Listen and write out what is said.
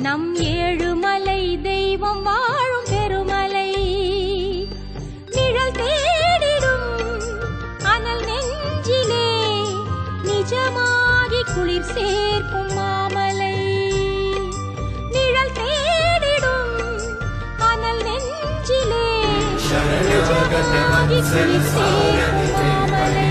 நம் ஏழுமலை தெய்வம் வாழும் பெருமலை. நிழல் தேடிடும் அனல் நெஞ்சிலே நிஜமாகி குளிர் சேர்க்கும் மாமலை. நிழல் தேடிடும் அனல் நெஞ்சிலே நிஜமாகி குளிர் சேர்க்கும் மாமலை.